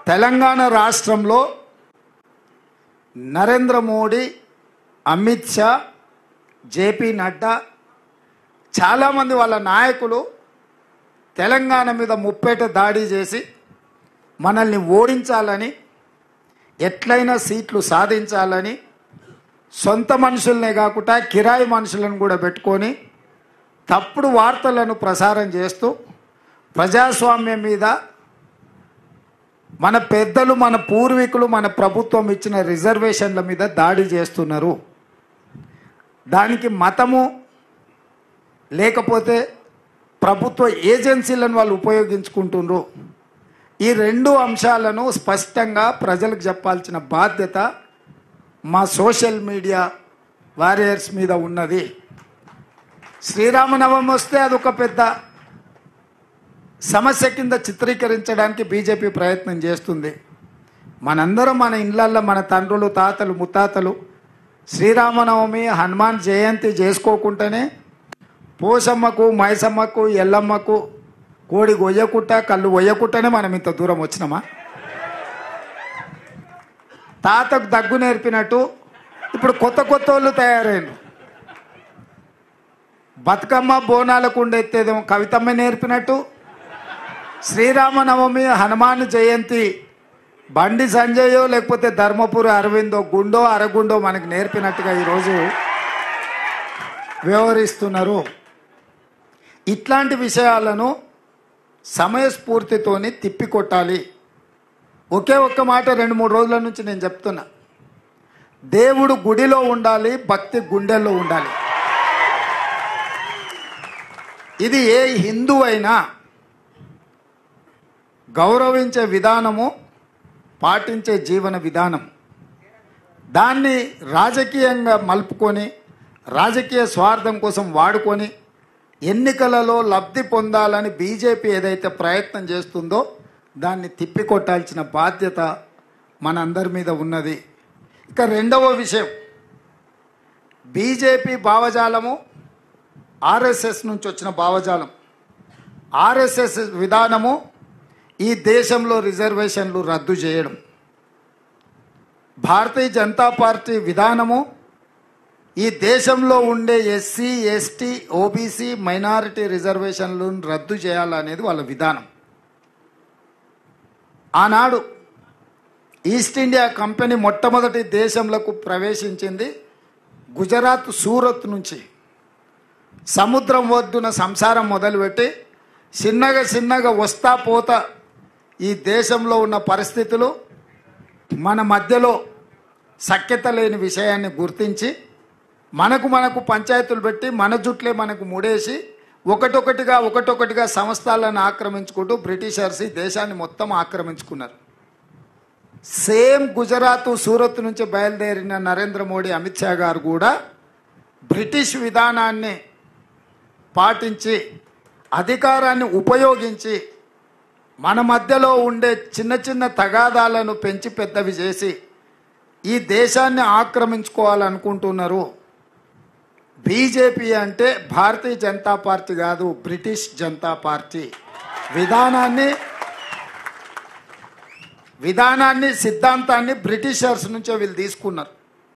తెలంగాణ రాష్ట్రంలో నరేంద్ర మోడీ, అమిత్ షా, జేపీ నడ్డా చాలామంది వాళ్ళ నాయకులు తెలంగాణ మీద ముప్పేట దాడి చేసి మనల్ని ఓడించాలని, ఎట్లయినా సీట్లు సాధించాలని సొంత మనుషులనే కాకుండా కిరాయి మనుషులను కూడా పెట్టుకొని తప్పుడు వార్తలను ప్రసారం చేస్తూ ప్రజాస్వామ్యం మీద, మన పెద్దలు, మన పూర్వీకులు, మన ప్రభుత్వం ఇచ్చిన రిజర్వేషన్ల మీద దాడి చేస్తున్నారు. దానికి మతము లేకపోతే ప్రభుత్వ ఏజెన్సీలను వాళ్ళు ఉపయోగించుకుంటున్నారు. ఈ రెండు అంశాలను స్పష్టంగా ప్రజలకు చెప్పాల్సిన బాధ్యత మా సోషల్ మీడియా వారియర్స్ మీద ఉన్నది. శ్రీరామనవమి వస్తే అదొక పెద్ద సమస్య కింద చిత్రీకరించడానికి బీజేపీ ప్రయత్నం చేస్తుంది. మనందరం మన ఇళ్ళల్లో మన తండ్రులు, తాతలు, ముత్తాతలు శ్రీరామనవమి, హనుమాన్ జయంతి చేసుకోకుండానే పోసమ్మకు, మైసమ్మకు, ఎల్లమ్మకు కోడి గొయ్యకుట్ట, కళ్ళు ఒయ్యకుట్టనే మనం ఇంత దూరం వచ్చినామా? తాతకు దగ్గు నేర్పినట్టు ఇప్పుడు కొత్త కొత్త వాళ్ళు తయారైన. బతుకమ్మ బోనాలకు ఉండెత్తేదేమో కవితమ్మ నేర్పినట్టు, శ్రీరామనవమి, హనుమాన్ జయంతి బండి సంజయో లేకపోతే ధర్మపురి అరవిందో, గుండో అరగుండో మనకు నేర్పినట్టుగా ఈరోజు వ్యవహరిస్తున్నారు. ఇట్లాంటి విషయాలను సమయస్ఫూర్తితోని తిప్పికొట్టాలి. ఒకే ఒక్క మాట 2-3 రోజుల నుంచి నేను చెప్తున్నా, దేవుడు గుడిలో ఉండాలి, భక్తి గుండెల్లో ఉండాలి. ఇది ఏ హిందూ అయినా గౌరవించే విధానము, పాటించే జీవన విధానం. దాన్ని రాజకీయంగా మలుపుకొని, రాజకీయ స్వార్థం కోసం వాడుకొని ఎన్నికలలో లబ్ధి పొందాలని బీజేపీ ఏదైతే ప్రయత్నం చేస్తుందో దాన్ని తిప్పికొట్టాల్సిన బాధ్యత మనందరి మీద ఉన్నది. ఇక రెండవ విషయం, బీజేపీ భావజాలము ఆర్ఎస్ఎస్ నుంచి వచ్చిన భావజాలం. ఆర్ఎస్ఎస్ విధానము ఈ దేశంలో రిజర్వేషన్లు రద్దు చేయడం. భారతీయ జనతా పార్టీ విధానము ఈ దేశంలో ఉండే ఎస్సీ, ఎస్టీ, ఓబీసీ, మైనారిటీ రిజర్వేషన్లను రద్దు చేయాలనేది వాళ్ళ విధానం. ఆనాడు ఈస్ట్ ఇండియా కంపెనీ మొట్టమొదటి దేశంలోకి ప్రవేశించింది గుజరాత్ సూరత్ నుంచి. సముద్రం ఒడ్డున సంసారం మొదలుపెట్టి చిన్నగా చిన్నగా వస్తా పోతా ఈ దేశంలో ఉన్న పరిస్థితులు, మన మధ్యలో సఖ్యత లేని విషయాన్ని గుర్తించి మనకు పంచాయతీలు పెట్టి మన జుట్లే మనకు ముడేసి ఒకటొకటిగా సంస్థలను ఆక్రమించుకుంటూ బ్రిటిషర్స్ ఈ దేశాన్ని మొత్తం ఆక్రమించుకున్నారు. సేమ్ గుజరాత్ సూరత్ నుంచి బయలుదేరిన నరేంద్ర మోడీ, అమిత్ షా గారు కూడా బ్రిటిష్ విధానాన్ని పాటించి అధికారాన్ని ఉపయోగించి మన మధ్యలో ఉండే చిన్న చిన్న తగాదాలను పెంచి పెద్దవి చేసి ఈ దేశాన్ని ఆక్రమించుకోవాలనుకుంటున్నారు. బీజేపీ అంటే భారతీయ జనతా పార్టీ కాదు, బ్రిటిష్ జనతా పార్టీ. విధానాన్ని సిద్ధాంతాన్ని బ్రిటిషర్స్ నుంచే వీళ్ళు తీసుకున్నారు.